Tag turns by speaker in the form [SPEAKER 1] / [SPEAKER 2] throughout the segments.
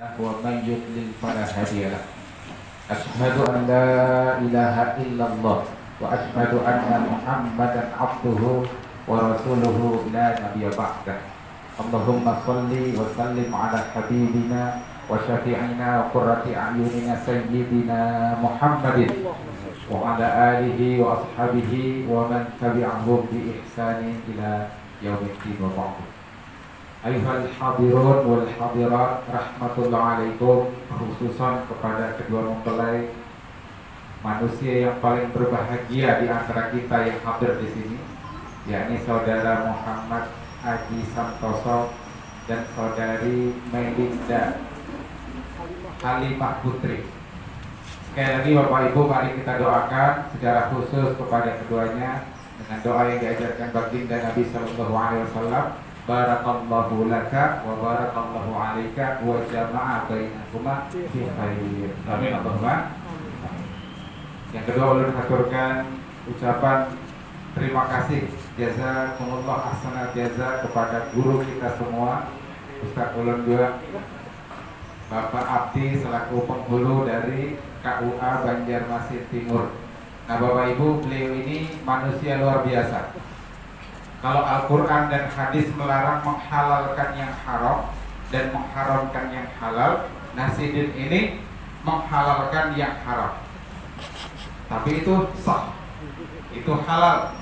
[SPEAKER 1] ومن يضلل فلا هادي له. أشهد أن لا إله إلا الله وأشهد أن محمدا عبده ورسوله لا نبي بعده. اللهم صل وسلم على حبيبنا وشفيعنا وقرة أعيننا سيدنا محمد وعلى آله وأصحابه ومن تبعهم بإحسان إلى يوم الدين وبعد. Ayuhal hadirun wal hadirat, rahmatullah alaikum, khususan kepada kedua mempelai manusia yang paling berbahagia di antara kita yang hadir di sini, yakni saudara Muhammad Aji Santoso dan saudari Melinda Halimah Putri. Sekali lagi Bapak Ibu, mari kita doakan secara khusus kepada keduanya dengan doa yang diajarkan baginda Nabi Sallallahu Alaihi Wasallam. Barakallahu laka wa barakallahu alaika wa jama'a bainakuma fi khair. Amin Allahumma. Yang kedua ulun haturkan ucapan terima kasih jazakumullah ahsanal jaza kepada guru kita semua, Ustaz ulun juga Bapak Abdi selaku penghulu dari KUA Banjarmasin Timur. Nah Bapak Ibu, beliau ini manusia luar biasa. Kalau Al-Quran dan hadis melarang menghalalkan yang haram dan mengharamkan yang halal, Nasidin ini menghalalkan yang haram. Tapi itu sah, itu halal.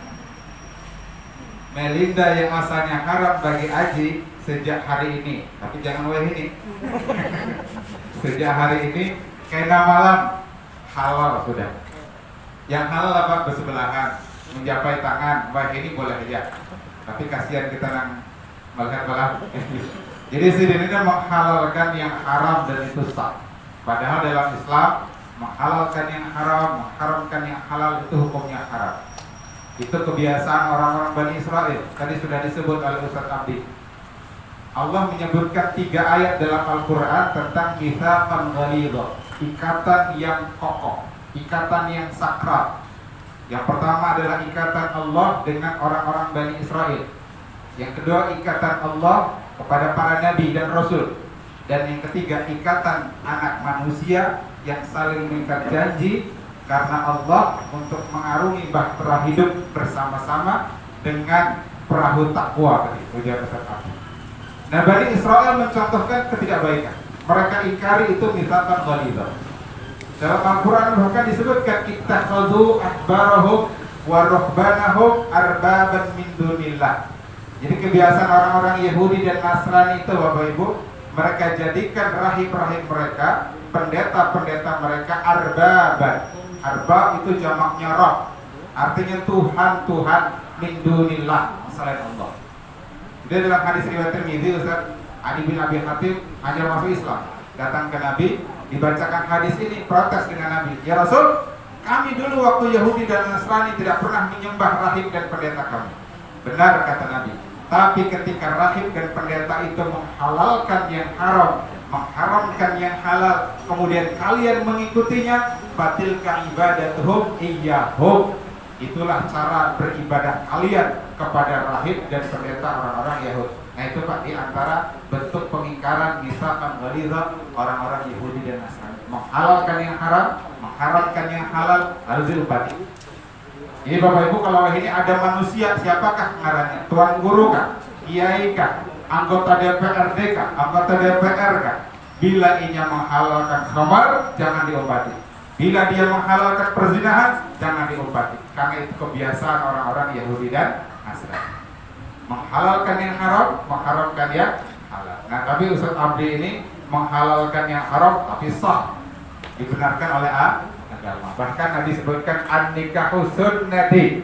[SPEAKER 1] Melinda yang asalnya haram bagi Aji sejak hari ini, tapi jangan weh ini. Sejak hari ini, kena malam halal sudah. Yang halal apa? Bersebelahan, menjapai tangan, wah ini boleh aja. Tapi kasihan kita nang melihat malah. Jadi sidin ini menghalalkan yang haram dan itu sah. Padahal dalam Islam menghalalkan yang haram, mengharamkan yang halal itu hukumnya haram. Itu kebiasaan orang-orang Bani Israel. Tadi sudah disebut oleh Ustaz Abdi. Allah menyebutkan 3 ayat dalam Al-Quran tentang mitsaqan ghalidha, ikatan yang kokoh, ikatan yang sakral. Yang pertama adalah ikatan Allah dengan orang-orang Bani Israel. Yang kedua ikatan Allah kepada para nabi dan rasul. Dan yang ketiga ikatan anak manusia yang saling mengikat janji karena Allah untuk mengarungi bahtera hidup bersama-sama dengan perahu takwa tadi. Ujar Ustaz Abdi. Nah Bani Israel mencontohkan ketidakbaikan. Mereka ingkari itu mitsaqan ghalidha. Dalam Al-Quran bahkan disebutkan ittakhadhu ahbarahum wa ruhbanahum arbaban min dunillah. Jadi kebiasaan orang-orang Yahudi dan Nasrani itu Bapak Ibu, mereka jadikan rahib-rahib mereka, pendeta-pendeta mereka arbaban. Arbab itu jamaknya roh, artinya Tuhan-Tuhan min dunillah, selain Allah. Jadi dalam hadis riwayat Tirmidzi, Ustaz Ali bin Abi Khatib hanya masuk Islam, datang ke Nabi, dibacakan hadis ini, protes dengan Nabi. Ya Rasul, kami dulu waktu Yahudi dan Nasrani tidak pernah menyembah rahib dan pendeta kami. Benar kata Nabi. Tapi ketika rahib dan pendeta itu menghalalkan yang haram, mengharamkan yang halal, kemudian kalian mengikutinya, fatilka ibadatuhum iyyahum. Itulah cara beribadah kalian kepada rahib dan pendeta orang-orang Yahudi. Nah itu Pak, di antara bentuk pengingkaran mitsaqan ghalidha orang-orang Yahudi dan Nasrani, menghalalkan yang haram, mengharamkan yang halal, lalu dilupakan. Jadi Bapak Ibu, kalau ini ada manusia, siapakah pengarangnya? Tuan guru kah? Kiai kah? Anggota DPRD kah? Anggota DPR kah? Bila ia menghalalkan khamar, jangan diobati. Bila dia menghalalkan perzinahan, jangan diobati. Karena itu kebiasaan orang-orang Yahudi dan Nasrani. Menghalalkan yang haram, mengharamkan yang halal. Nah tapi Ustaz Abdi ini menghalalkan yang haram tapi sah, dibenarkan oleh agama. Bahkan Nabi sebutkan an-nikahu sunnati.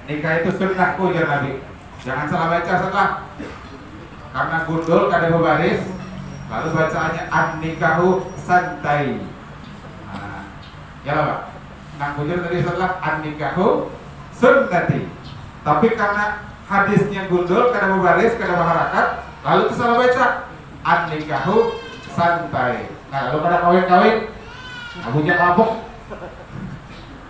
[SPEAKER 1] Nikah itu sunnahku ya Nabi. Jangan salah baca setelah, karena gundul kada berbaris. Lalu bacaannya an-nikahu santai. Nah, ya Pak. Nang bujur tadi setelah an-nikahu sunnati. Tapi karena hadisnya gundul, kada berbaris, kada berharakat, lalu itu salah baca an-nikahu santai. Nah lalu pada kawin-kawin abunya kapok.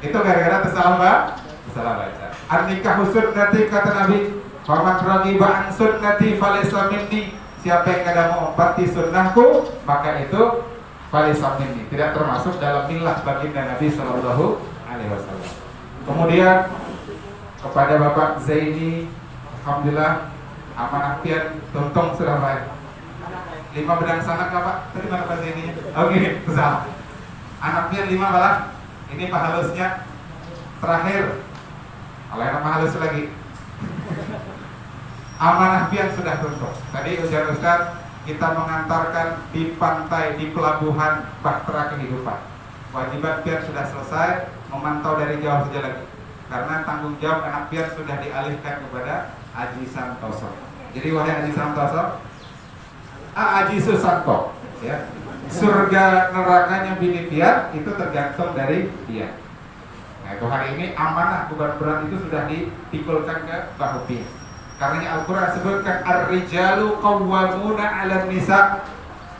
[SPEAKER 1] Itu gara-gara salah baca. An-nikahu sunnati kata Nabi, faman raghiba an sunnati falaysa minni. siapa yang kada menghormati sunnahku, maka itu falaysa minni, tidak termasuk dalam milah baginda Nabi Sallallahu Alaihi Wasallam. Kemudian kepada Bapak Zaini, alhamdulillah amanah pian tuntung sudah baik. 5 bedang sanak Pak, tadi mana Pak Zaini? Oke, besar. Anak pian 5 balah. Ini Pak halusnya terakhir. Kalau yang nama halus lagi. Amanah pian sudah tuntung. Tadi ujar Ustaz, kita mengantarkan di pantai, di pelabuhan Bahtera Kehidupan. Wajiban pian sudah selesai, memantau dari jauh saja lagi. Karena tanggung jawab anak pian sudah dialihkan kepada Aji Santoso. Jadi wahai Aji Santoso, Aji Susanto, ya, surga nerakanya bini pian itu tergantung dari dia. Nah, itu hari ini amanah beban berat itu sudah dipikulkan ke bahu pian. Karena Al-Quran sebutkan ar-rijalu qawwamuna 'alan nisa.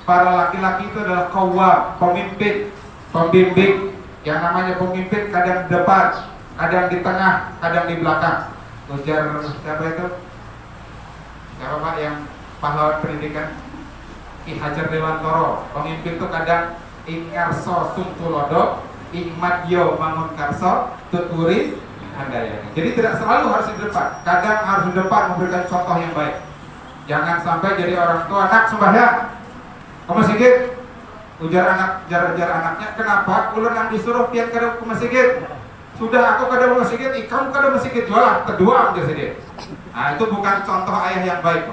[SPEAKER 1] Para laki-laki itu adalah qawwam, pemimpin, pembimbing. Yang namanya pemimpin kadang di depan, kadang di tengah, kadang di belakang. Ujar siapa itu? Siapa Pak yang pahlawan pendidikan? Ki Hajar Dewantoro. Pemimpin itu kadang ingarso sungtulodo, ikmadyo mangun karso, tuturi handayani. Jadi tidak selalu harus di depan, kadang harus di depan memberikan contoh yang baik. Jangan sampai jadi orang tua, anak sembahyang ke masjid, ujar anaknya, kenapa? Ulun yang disuruh pian kada ke masjid. Sudah aku kada ke masjid, kamu kada masjid jualah, kedua aja sedih. Nah itu bukan contoh ayah yang baik.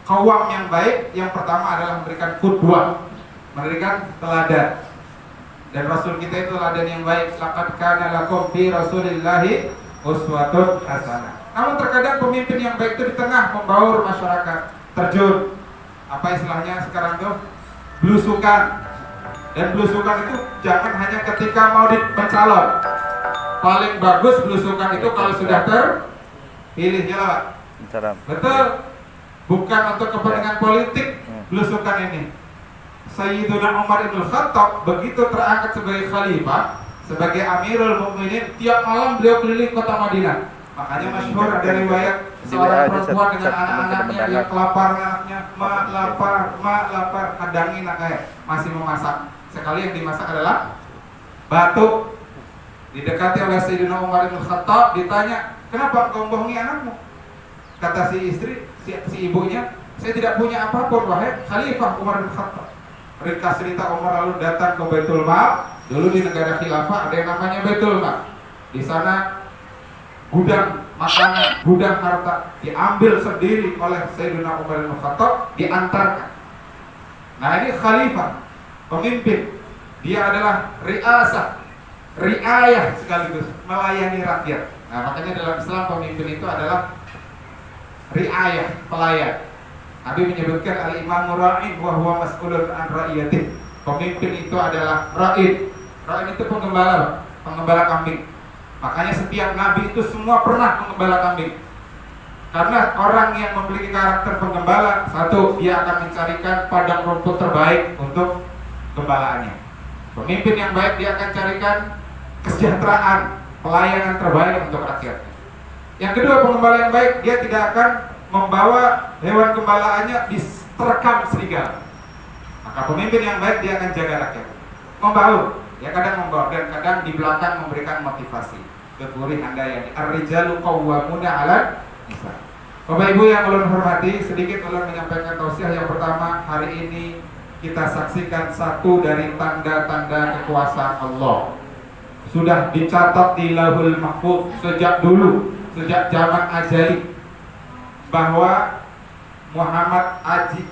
[SPEAKER 1] Kawam yang baik, yang pertama adalah memberikan qudwah, memberikan teladan. Dan Rasul kita itu teladan yang baik. Laqad kana lakum fi Rasulillahi uswatun hasanah. Namun terkadang pemimpin yang baik itu di tengah membaur masyarakat, terjun. Apa istilahnya sekarang tuh? Belusukan. Dan belusukan itu jangan hanya ketika mau mencalon. Paling bagus belusukan itu kalau sudah terpilih, ya Pak. Betul. Bukan untuk kepentingan politik belusukan ini. Sayyiduna Umar ibn Khattab begitu terangkat sebagai khalifah, sebagai Amirul Mukminin, tiap malam beliau keliling kota Madinah. Makanya masyhur ada riwayat seorang perempuan dengan anak-anaknya yang kelaparan, anaknya mak lapar, hadangi anaknya masih memasak. Sekali yang dimasak adalah batu. Didekati oleh Sayyidina Umar ibn Khattab, ditanya, "Kenapa kau bohongi anakmu?" Kata si istri, si ibunya, "Saya tidak punya apapun wahai Khalifah Umar bin Khattab." Ringkas cerita, Umar lalu datang ke Baitul Mal. Dulu di negara khilafah ada yang namanya Baitul Mal. Di sana gudang makanan, gudang harta diambil sendiri oleh Sayyidina Umar bin Khattab, diantarkan. Nah ini khalifah, pemimpin. Dia adalah riayah sekaligus melayani rakyat. Nah makanya dalam Islam pemimpin itu adalah riayah, pelayan. Nabi menyebutkan al-imamu ra'in wa huwa mas'ulun an ra'iyatih. Pemimpin itu adalah ra'in. Ra'in itu penggembala, penggembala kambing. Makanya setiap nabi itu semua pernah menggembala kambing. Karena orang yang memiliki karakter penggembala, satu, dia akan mencarikan padang rumput terbaik untuk gembalaannya. Pemimpin yang baik dia akan carikan kesejahteraan, pelayanan terbaik untuk rakyatnya. Yang kedua, penggembala yang baik dia tidak akan membawa hewan gembalaannya diterkam serigala. Maka pemimpin yang baik dia akan jaga rakyat, membaur, ya kadang membaur dan kadang di belakang memberikan motivasi. Keburi handayani, ar-rijalu qawwamuna 'alan nisa. Bapak Ibu yang ulun hormati, sedikit ulun menyampaikan tausiah. Yang pertama, hari ini kita saksikan satu dari tanda-tanda kekuasaan Allah. Sudah dicatat di Lauhul Mahfuz sejak dulu, sejak zaman ajali, bahwa Muhammad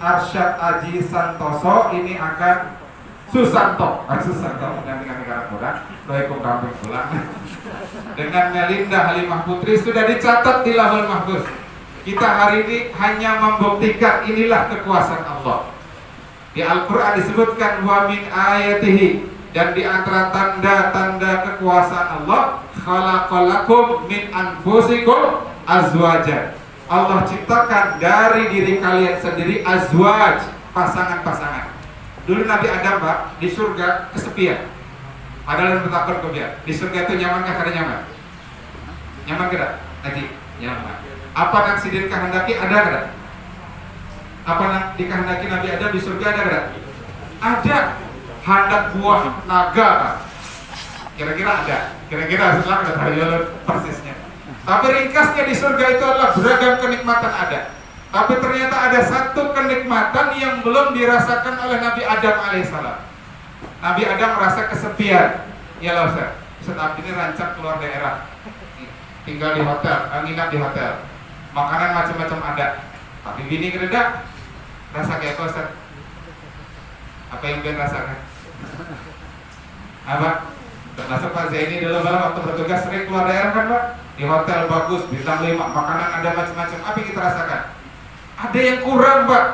[SPEAKER 1] Arsyad Aji Santoso ini akan Susanto menggantikan negara muda, Doikum Kambing pulang dengan Melinda Halimah Putri sudah dicatat di Lauhul Mahfuz. Kita hari ini hanya membuktikan inilah kekuasaan Allah. Di Al-Quran disebutkan wa min ayatihi, dan di antara tanda-tanda kekuasaan Allah, khalaqalakum min anfusikum azwajan. Allah ciptakan dari diri kalian sendiri azwaj, pasangan-pasangan. Dulu Nabi Adam Pak di surga kesepian. Padahal bertakut kebiar. Di surga itu nyaman nggak? Kada nyaman? Nyaman kada? Lagi nyaman. Apa yang sidin kehendaki ada kada? Apa dikehendaki Nabi Adam di surga ada nggak? Ada. Hendak buah naga. Kira-kira ada. Kira-kira setelah kita tahu persisnya. Tapi ringkasnya di surga itu adalah beragam kenikmatan ada. Tapi ternyata ada satu kenikmatan yang belum dirasakan oleh Nabi Adam alaihissalam. Nabi Adam merasa kesepian. Ya loh Ustaz. Ustaz Abdi ini rancang keluar daerah, tinggal di hotel, nginap di hotel. Makanan macam-macam ada. Tapi bini kereda, rasa kayak apa Ustaz? Apa yang biar rasakan? Apa? Termasuk Pak Zaini dulu waktu bertugas sering keluar daerah kan Pak? Di hotel bagus, bintang 5, makanan ada macam-macam. Apa yang kita rasakan? Ada yang kurang Pak.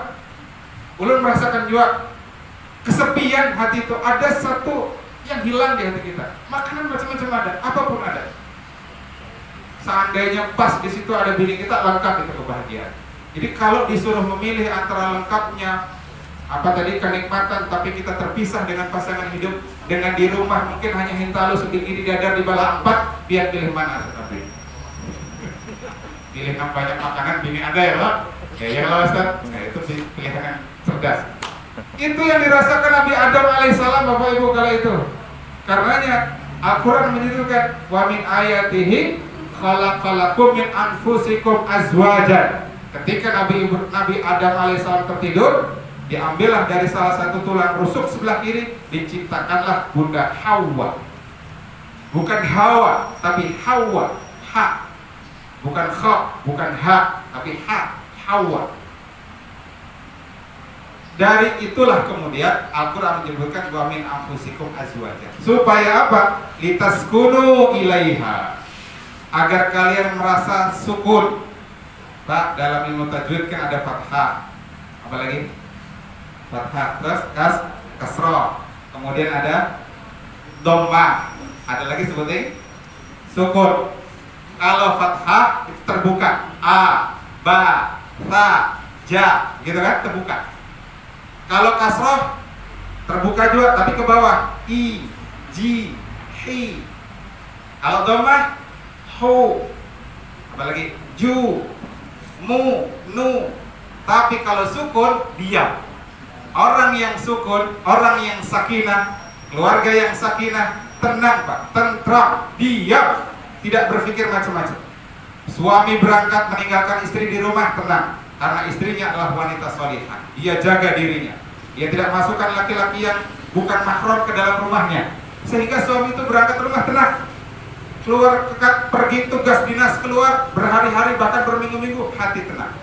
[SPEAKER 1] Ulun merasakan juga kesepian hati itu. Ada satu yang hilang di hati kita. Makanan macam-macam ada, apapun ada. Seandainya pas di situ ada bini kita, lengkap itu kebahagiaan. Jadi kalau disuruh memilih antara lengkapnya kenikmatan, tapi kita terpisah dengan pasangan hidup, dengan di rumah mungkin hanya hintalu sedikit di dadar di bala 4, biar pilih mana Ustaz? Pilih yang banyak makanan, bini ada ya Pak? Ya Allah Ustaz. Nah itu pilihan yang cerdas. Itu yang dirasakan Nabi Adam alaihissalam Bapak Ibu kala itu. Karenanya Al-Quran menyebutkan wa min ayatihi khalaqalakum min anfusikum azwajan. Ketika Nabi Adam alaihissalam tertidur, diambillah dari salah satu tulang rusuk sebelah kiri, diciptakanlah Bunda Hawa. Bukan Hawa, tapi Hawa, ha. Bukan kha, bukan ha, tapi ha, Hawa. Dari itulah kemudian Al-Quran menyebutkan wa min anfusikum azwajan. Supaya apa? Litaskunu ilaiha. Agar kalian merasa sukun. Pak, dalam ilmu tajwid kan ada fathah. Apa lagi? Fathah, terus kasroh. Kemudian ada dhammah. Ada lagi seperti sukun. Kalau fathah itu terbuka, a, ba, ta, ja, gitu kan, terbuka. Kalau kasroh terbuka juga tapi ke bawah, i, ji, hi. Kalau dhammah, hu. Apalagi ju, mu, nu. Tapi kalau sukun, diam. Orang yang sukun, orang yang sakinah, keluarga yang sakinah, tenang Pak, tentram, diam, tidak berpikir macam-macam. Suami berangkat meninggalkan istri di rumah, tenang, karena istrinya adalah wanita solihah. Dia jaga dirinya. Dia tidak masukkan laki-laki yang bukan mahram ke dalam rumahnya. Sehingga suami itu berangkat rumah tenang. Keluar pergi tugas dinas keluar berhari-hari bahkan berminggu-minggu, hati tenang.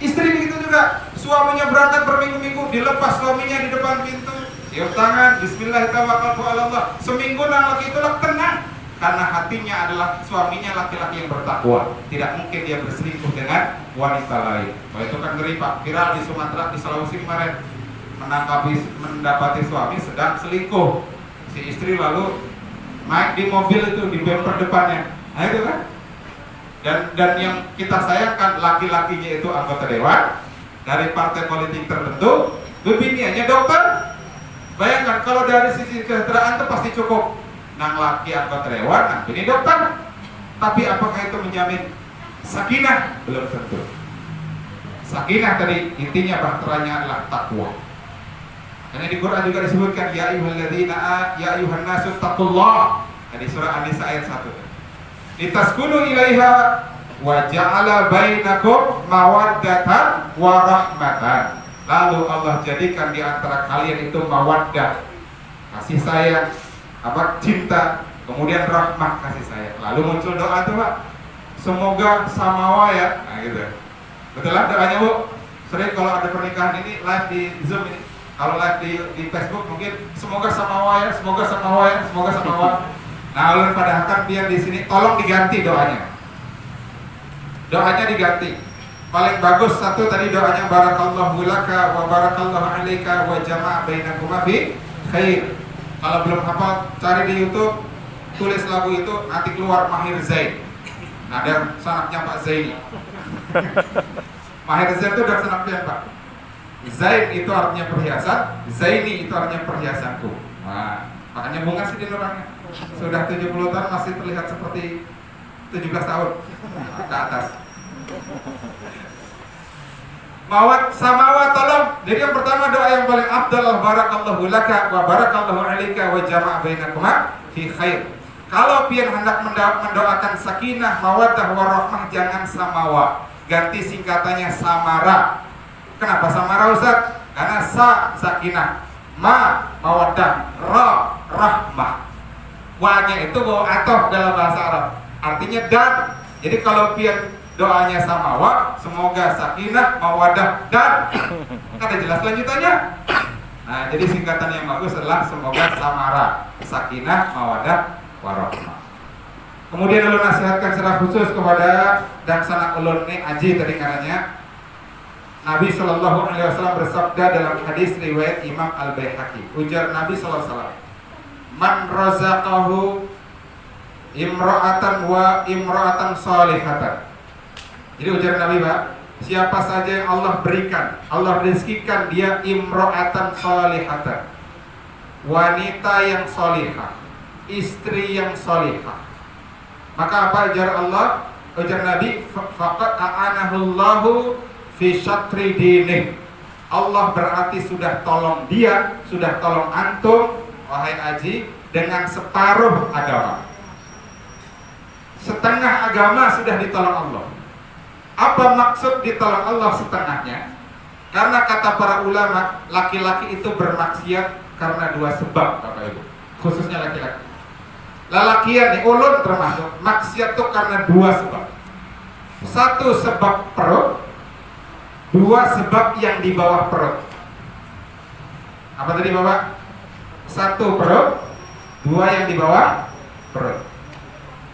[SPEAKER 1] Istri begitu juga, suaminya berangkat berminggu-minggu, dilepas suaminya di depan pintu, cium tangan, bismillahirrahmanirrahim. Seminggu laki itu tenang, karena hatinya adalah suaminya laki-laki yang bertakwa. Tidak mungkin dia berselingkuh dengan wanita lain. Kalau itu kan ngeri Pak, viral di Sumatera, di Sulawesi kemarin, mendapati suami sedang selingkuh. Si istri lalu naik di mobil itu, di bumper depannya. Nah itu kan. Dan yang kita sayangkan, laki-lakinya itu anggota dewan dari partai politik tertentu, biniannya dokter. Bayangkan kalau dari sisi kesejahteraan itu pasti cukup. Nang laki anggota dewan, nang bini dokter. Tapi apakah itu menjamin sakinah? Belum tentu. Sakinah tadi intinya bahteranya adalah takwa. Karena di Quran juga disebutkan ya ayyuhan nasu taqullah. Di surah An-Nisa ayat 1. Litaskunu ilaiha wa ja'ala bainakum mawaddatan wa rahmatan. Lalu Allah jadikan di antara kalian itu mawaddah, kasih sayang, cinta, kemudian rahmah, kasih sayang. Lalu muncul doa tuh Pak, semoga samawa ya. Nah gitu. Betul lah doanya Bu. Sering kalau ada pernikahan ini live di Zoom ini, kalau live di Facebook mungkin semoga samawa ya, semoga samawa ya, semoga samawa. Nah, ulun padahkan biar di sini tolong diganti doanya. Doanya diganti. Paling bagus satu tadi doanya barakallahu laka wa barakallahu alaika wa jama'a bainakuma fi khair. Kalau belum hafal cari di YouTube, tulis lagu itu nanti keluar Mahir Zain. Nah, ada sanaknya Pak Zaini. Mahir Zain itu dari sanaknya Pak. Zain itu artinya perhiasan, Zaini itu artinya perhiasanku. Nah, makanya bunga sih di orangnya. Sudah 70 tahun masih terlihat seperti 17 tahun ke atas. Mawat samawa tolong. Jadi yang pertama doa yang paling afdal, barakallahu laka wa barakallahu alaika wa jama'a bainakuma fi khair. Kalau pian hendak mendoakan sakinah, mawaddah warahmah, jangan samawa, ganti singkatannya samara. Kenapa samara Ustaz? Karena sakinah, ma mawaddah, ra rahmah. Wa-nya itu bawa atof dalam bahasa Arab, artinya dan. Jadi kalau pian doanya samawa, semoga sakinah, mawadah, dan ada jelas lanjutannya. Nah, jadi singkatan yang bagus adalah semoga samara, sakinah, mawadah, warahmah. Kemudian ulun nasihatkan secara khusus kepada dan sanak ulun ini aji tadi karanya Nabi Shallallahu Alaihi Wasallam bersabda dalam hadis riwayat Imam Al Baihaqi. Ujar Nabi Shallallahu Alaihi Wasallam, man razaqahu imro'atan wa imro'atan salihatan. Jadi ujar Nabi, Pak, siapa saja yang Allah berikan, Allah rezekikan dia imro'atan salihatan, wanita yang salihah, istri yang salihah, maka apa ujar Allah? Ujar Nabi, faqad a'anahullahu fi syatri dinih. Allah berarti sudah tolong dia, sudah tolong antum, wahai aji, dengan separuh agama. Setengah agama sudah ditolong Allah. Apa maksud ditolong Allah setengahnya? Karena kata para ulama, laki-laki itu bermaksiat karena dua sebab, Bapak Ibu. Khususnya laki-laki. Lalakian nih, ulun termasuk, maksiat itu karena dua sebab. Satu sebab perut, dua sebab yang di bawah perut. Apa tadi Bapak? Satu perut, dua yang di bawah perut.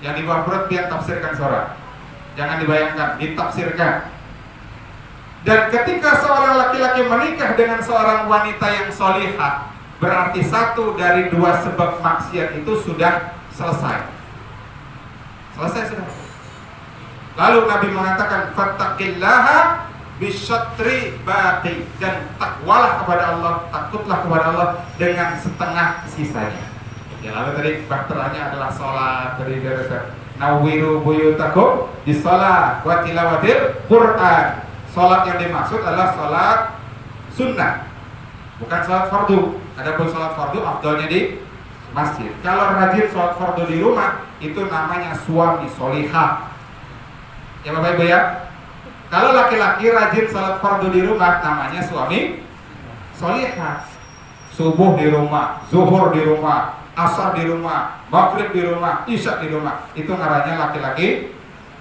[SPEAKER 1] Yang di bawah perut biar tafsirkan suara. Jangan dibayangkan, ditafsirkan. Dan ketika seorang laki-laki menikah dengan seorang wanita yang solihah, berarti satu dari dua sebab maksiat itu sudah selesai. Selesai sudah. Lalu Nabi mengatakan, fattaqillaha bisyatri baqi, dan takwalah kepada Allah, takutlah kepada Allah dengan setengah sisanya. Ya, lalu tadi bakteranya adalah sholat, tadi dari nawiru buyutakum bisalah wa tilawatil Quran. Salat yang dimaksud adalah salat sunnah, bukan salat fardu. Adapun salat fardu afdalnya di masjid. Kalau rajin salat fardu di rumah, itu namanya suami solihah. Ya Bapak Ibu ya. Kalau laki-laki rajin salat fardu di rumah, namanya suami solihah. Subuh di rumah, zuhur di rumah, asar di rumah, maghrib di rumah, isya di rumah, itu ngarannya laki-laki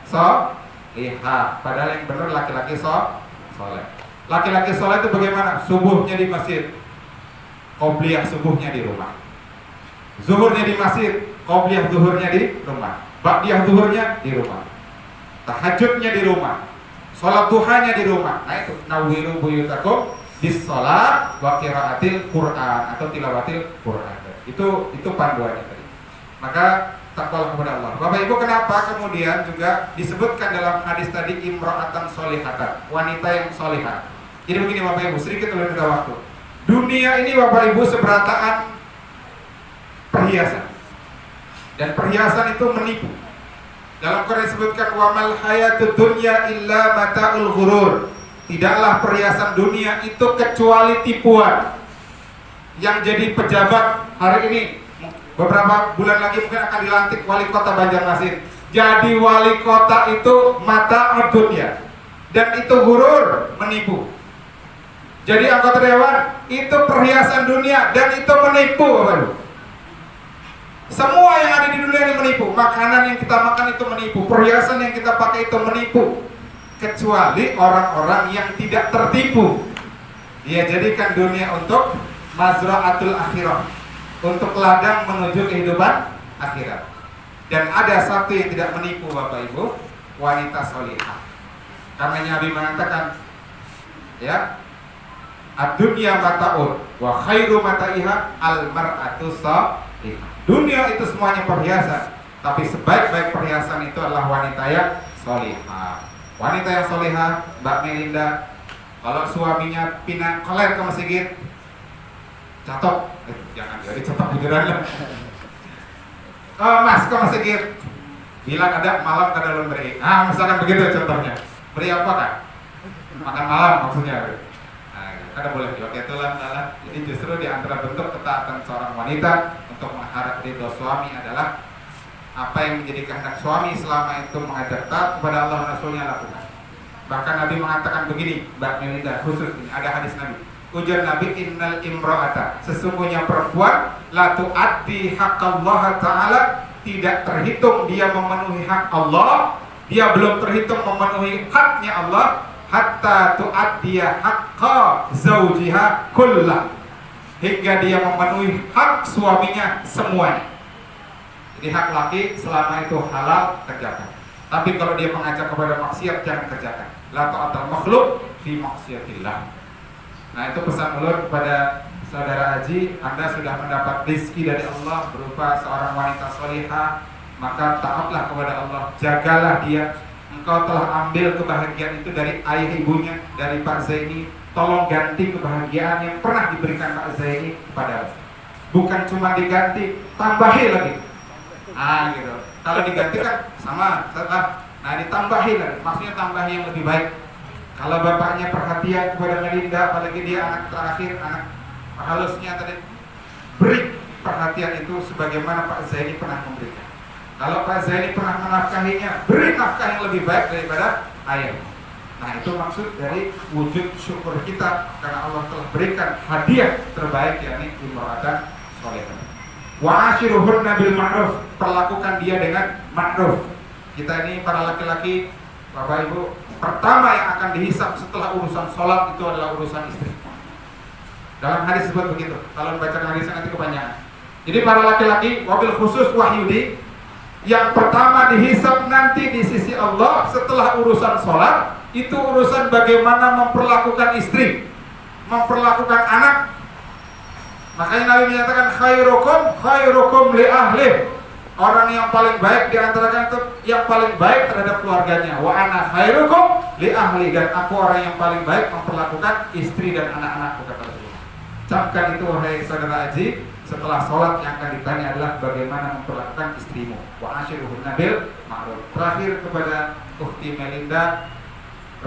[SPEAKER 1] solihah. Padahal yang benar laki-laki soleh. Laki-laki soleh itu bagaimana? Subuhnya di masjid, qobliyah subuhnya di rumah. Zuhurnya di masjid, qobliyah zuhurnya di rumah. Ba'diyah zuhurnya di rumah. Tahajudnya di rumah. Salat duhanya di rumah. Nah itu nawiru buyutakum bis salat wa qiraatil Quran atau tilawatil Quran. Itu panduannya tadi. Maka takwalah kepada Allah. Bapak Ibu, kenapa kemudian juga disebutkan dalam hadis tadi imro'atan solihatan, wanita yang solihah. Jadi begini Bapak Ibu, sedikit lebih dari waktu. Dunia ini Bapak Ibu seberataan perhiasan. Dan perhiasan itu menipu. Dalam Quran disebutkan wamal hayatud dunya illa mata'ul ghurur. Tidaklah perhiasan dunia itu kecuali tipuan. Yang jadi pejabat hari ini, beberapa bulan lagi mungkin akan dilantik wali kota Banjarmasin. Jadi wali kota itu mata dunia, dan itu ghurur, menipu. Jadi anggota dewan itu perhiasan dunia, dan itu menipu, Bapak Ibu. Semua yang ada di dunia ini menipu. Makanan yang kita makan itu menipu, perhiasan yang kita pakai itu menipu. Kecuali orang-orang yang tidak tertipu. Dia jadikan dunia untuk mazra'atul akhirah, untuk ladang menuju kehidupan akhirat. Dan ada satu yang tidak menipu Bapak Ibu, wanita solihah. Karena Nabi mengatakan, ya, ad-dunya mata'un wa khairu mata'iha al-mar'atu salihah. Dunia itu semuanya perhiasan, tapi sebaik-baik perhiasan itu adalah wanita yang solihah. Wanita yang solihah, Mbak Melinda, kalau suaminya pindah koler ke masjid, catok, jangan jadi catok beneran lah. Mas ke masjid, bilang ada malam kada belum beri. Misalkan begitu contohnya. Beri apa kan? makan malam maksudnya. Nah, karena boleh dipakai tulang adalah ini justru di antara bentuk ketaatan seorang wanita untuk mengharap ridho suami adalah apa yang menjadi kehendak suami selama itu mengajak taat kepada Allah dan Rasulnya lakukan. Bahkan Nabi mengatakan begini, Mbak Melinda, khusus ini ada hadis Nabi. Ujar Nabi, innal imra'ata, sesungguhnya perempuan la tu'addi haqqallah ta'ala, tidak terhitung dia memenuhi hak Allah, dia belum terhitung memenuhi haknya Allah, hatta tu'addiya haqqa zawjiha kullah, hingga dia memenuhi hak suaminya semuanya. Jadi hak laki selama itu halal kerjakan. Tapi kalau dia mengajak kepada maksiat jangan kerjakan. La ta'atal makhluk fi maksiatillah. Nah itu pesan ulun kepada saudara Aji, Anda sudah mendapat rezeki dari Allah berupa seorang wanita solihah, maka taatlah kepada Allah, jagalah dia. Engkau telah ambil kebahagiaan itu dari ayah ibunya, dari Pak Zaini. Tolong ganti kebahagiaan yang pernah diberikan Pak Zaini kepada. Bukan cuma diganti, tambahi lagi. Ah gitu. Kalau diganti kan sama, nah ditambahi lagi. Maksudnya tambahi yang lebih baik. Kalau bapaknya perhatian kepada Melinda, apalagi dia anak terakhir, anak halusnya tadi, beri perhatian itu sebagaimana Pak Zaini pernah memberikan. Kalau Pak Zaini pernah menafkahinya, beri nafkah yang lebih baik daripada ayah. Nah itu maksud dari wujud syukur kita karena Allah telah berikan hadiah terbaik, yakni imra'atan sholihah. Wa ashiruhunna bil ma'ruf, perlakukan dia dengan ma'ruf. Kita ini para laki-laki, Bapak Ibu, pertama yang akan dihisab setelah urusan sholat itu adalah urusan istri. Dalam hadis disebut begitu. Kalau membaca hadisnya nanti kepanjangan. Jadi para laki-laki, wabil khusus Wahyudi, yang pertama dihisab nanti di sisi Allah setelah urusan sholat itu urusan bagaimana memperlakukan istri, memperlakukan anak. Makanya Nabi menyatakan khairukum li ahli. Orang yang paling baik di antara kalian itu yang paling baik terhadap keluarganya. Wa ana khairukum li ahli, dan aku orang yang paling baik memperlakukan istri dan anak-anakku, kata Rasulullah. Camkan itu wahai saudara Aji, setelah sholat yang akan ditanya adalah bagaimana memperlakukan istrimu. Wa ashiruhunna bil ma'ruf. Terakhir kepada Ukhti Melinda,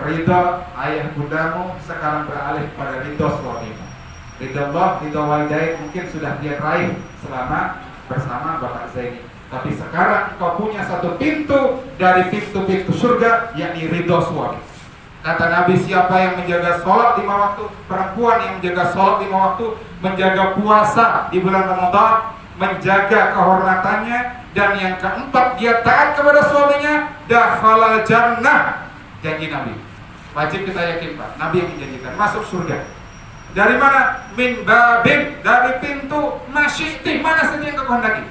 [SPEAKER 1] ridho ayah bundamu sekarang beralih pada ridho suamimu. Ridho Allah, ridho walidain mungkin sudah dia raih selama bersama Bapak Zaini. Tapi sekarang kau punya satu pintu dari pintu-pintu surga, yakni ridho suami. Kata Nabi, siapa yang menjaga sholat 5 waktu, perempuan yang menjaga sholat 5 waktu, menjaga puasa di bulan Ramadan, menjaga kehormatannya, dan yang keempat dia taat kepada suaminya, dakhalal jannah. Janji Nabi, wajib kita yakin Pak, Nabi yang menjanjikan masuk surga. Dari mana? Min babin, dari pintu masyiti, mana saja yang kau kehendaki.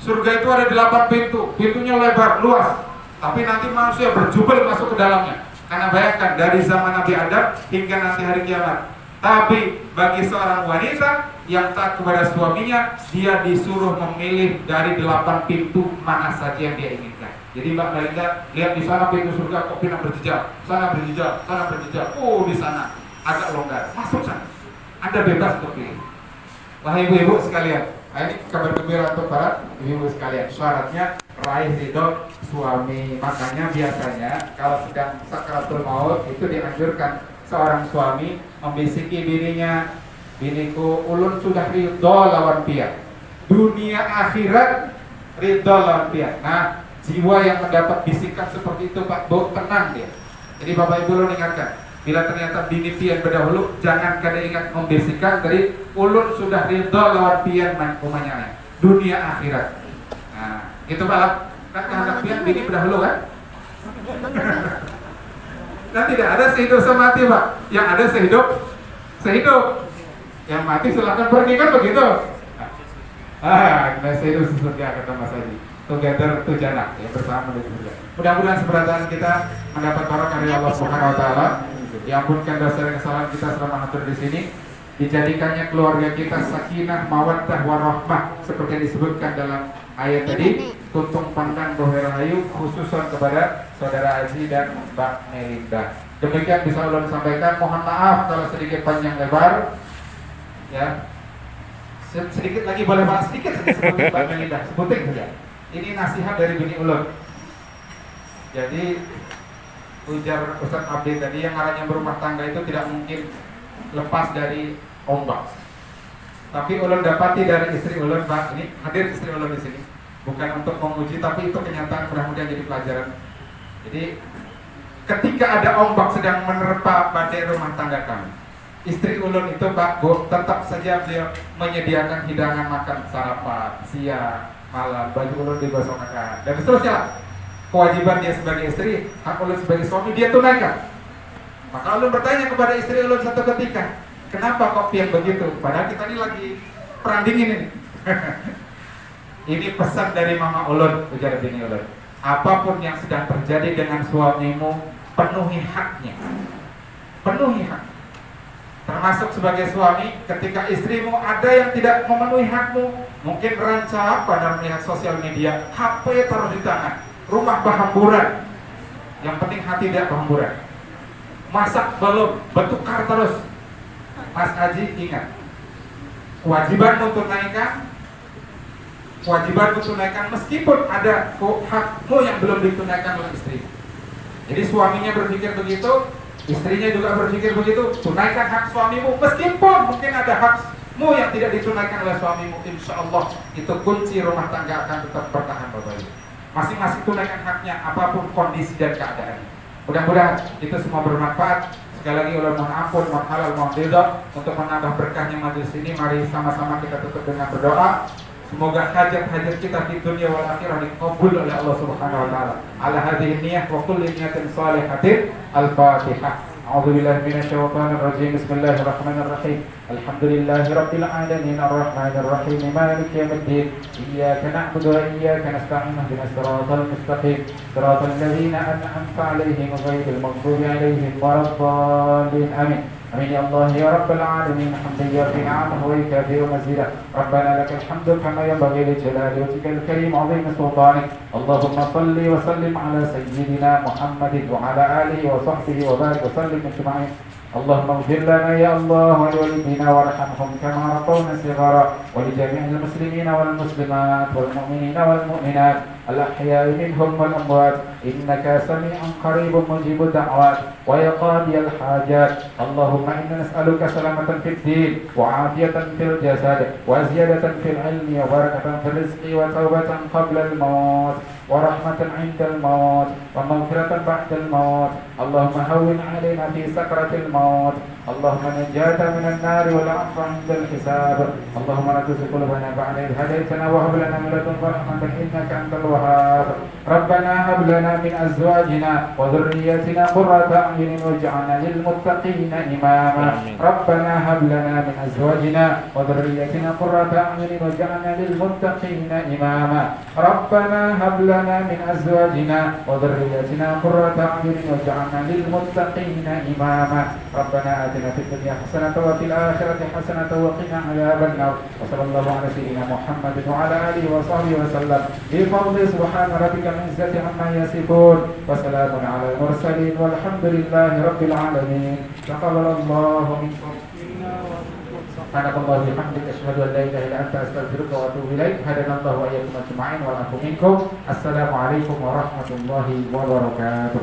[SPEAKER 1] Surga itu ada 8 pintu, pintunya lebar, luas, tapi nanti manusia berjubel masuk ke dalamnya. Karena bayangkan dari zaman Nabi Adam hingga nanti hari kiamat. Tapi bagi seorang wanita yang taat kepada suaminya, dia disuruh memilih dari 8 pintu mana saja yang dia inginkan. Jadi Mbak Melinda, lihat di sana pintu surga, kok pinang berjejak, sana berjejak, sana berjejak. Oh di sana agak longgar, masuk sana. Anda bebas untuk pilih. Wahai ibu-ibu sekalian, ini kabar gembira untuk para ibu sekalian. Syaratnya raih ridho suami. Makanya biasanya kalau sedang sakaratul maut itu dianjurkan seorang suami membisiki bininya, biniku, ulun sudah ridho lawan dia. Dunia akhirat ridho lawan dia. Nah, jiwa yang mendapat bisikan seperti itu Pak Bo, tenang dia. Jadi Bapak Ibu ulun ingatkan, bila ternyata bini pian berdahulu, jangan kada ingat membisikkan dari ulun sudah ridho lawan pian kumanya dunia akhirat. Nah, itu Pak, kan kehendak pian bini berdahulu kan? Dan tidak ada sehidup semati Pak, yang ada sehidup. Yang mati silahkan pergi kan begitu. Kita sehidup sesurga kata Mas Haji. Together to jannah, ya bersama di surga. Mudah-mudahan seberatan kita mendapat barokah dari Allah Subhanahu wa taala. Diampunkan dosa dan kesalahan kita selama hadir di sini. Dijadikannya keluarga kita sakinah, mawaddah, warahmah seperti yang disebutkan dalam ayat tadi. Tuntung pandang Bohe Rahayu khususan kepada saudara Aji dan Mbak Melinda. Demikian bisa ulun sampaikan. Mohon maaf kalau sedikit panjang lebar. Ya. Sedikit lagi boleh Pak, sedikit saja sebutin Mbak Melinda, sebutin saja. Ini nasihat dari bini ulun. Jadi ujar Ustaz Abdi tadi, yang namanya berumah tangga itu tidak mungkin lepas dari ombak. Tapi ulun dapati dari istri ulun, Pak, ini hadir istri ulun di sini, bukan untuk menguji, tapi itu kenyataan, mudah-mudahan jadi pelajaran. Jadi ketika ada ombak sedang menerpa badai rumah tangga kami, istri ulun itu, Pak, Bu, tetap saja beliau menyediakan hidangan makan sarapan, siang, malam, baju ulun digosokkan, dan seterusnya. Kewajiban dia sebagai istri, hak ulun sebagai suami dia tunaikan. Maka ulun bertanya kepada istri ulun satu ketika, kenapa kok pian begitu? Padahal kita ini lagi perang dingin ini. Ini pesan dari mama ulun, ujar bini ulun. Apapun yang sedang terjadi dengan suamimu, penuhi haknya. Penuhi hak. Termasuk sebagai suami, ketika istrimu ada yang tidak memenuhi hakmu, mungkin rancang pada melihat sosial media, HP taruh di tangan, rumah berhamburan. Yang penting hati tidak berhamburan. Masak belum, bertukar terus. Mas Haji, ingat, kewajibanmu tunaikan meskipun ada hakmu yang belum ditunaikan oleh istri. Jadi suaminya berpikir begitu, istrinya juga berpikir begitu. Tunaikan hak suamimu meskipun mungkin ada hakmu yang tidak ditunaikan oleh suamimu. Insya Allah itu kunci rumah tangga akan tetap bertahan, Bapak Ibu. Masing-masing tunaikan haknya apapun kondisi dan keadaan. Mudah-mudahan itu semua bermanfaat. Sekali lagi ulun mohon ampun, mohon halal, mohon ridha. Untuk menambah berkahnya majelis ini, mari sama-sama kita tutup dengan berdoa. Semoga hajat-hajat kita di dunia wal akhirah dikabul oleh Allah Subhanahu wa taala. Ala hadhihi niyyah wa kulli niyatin shalihatin. Al-Fatihah. A'udzu billahi minasyaitonir rajim. Bismillahirrahmanirrahim. Alhamdulillahi rabbil alamin arrahmanir rahim maliki yaumiddin. Iyyaka na'budu wa iyyaka nasta'in ihdinas siratal mustaqim. Siratal ladzina an'amta 'alaihim ghairil maghdubi 'alaihim waladdallin. Amin. Amin ya Allah ya Rabbal Alamin. Hamdan yarfi ni'amahu wa yukafi mazidah. Rabbana lakal hamdu kama yanbaghi li jalali wajhikal karim 'azimi sultanik. Allahumma salli wa sallim ala sayyidina Muhammadin wa ala alihi wa sahbihi wa barik wa sallim ajma'in. Allahumma ighfir lana ya Allah wa liwalidina warhamhum kama rabbawna shighara wa li jami'il muslimina wal muslimat wal mu'minina wal mu'minat al-ahya'i minhum wal amwat innaka sami'un qaribun mujibud da'wat wa ya qadiyal hajat. Allahumma inna nas'aluka salamatan fid din wa 'afiyatan fil jasad wa ziyadatan fil ilmi wa barakatan fil rizqi wa tawbatan qabla al-maut wa rahmatan 'inda al-maut wa maghfiratan ba'da al-maut. Allahumma hawwin 'alaina fi sakratil maut. Allahumma najata minan nari wal 'afwa 'inda al-hisab. Allahumma la tuzigh qulubana ba'da idh hadaytana wa hab lana min ladunka rahmatan innaka antal wahhab. Rabbana hab lana min azwajina wa dhurriyyatina qurrata a'yunin waj'alna lil muttaqina imama. Rabbana hab lana min azwajina wa dhurriyyatina qurrata a'yunin waj'alna lil muttaqina imama. Rabbana hab lana min azwajina wa dhurriyyatina qurrata a'yunin waj'alna lil muttaqina imama. Rabbana atina fid dunya hasanatan wa fil akhirati hasanatan wa qina adzaban nar. Wa sallallahu ala sayyidina Muhammadin wa ala alihi wa sahbihi wa sallam. Bi fadli subhana rabbika min izzati amma yasifun wa salamun ala al-mursalin walhamdulillahi rabbil alamin. Taqabbalallahu minkum. Subhanallah bihamdika asyhadu an la ilaha illa anta astaghfiruka wa atubu ilaik. Hadanallahu wa iyyakum ajma'in wa lakum minkum. Assalamualaikum warahmatullahi wabarakatuh.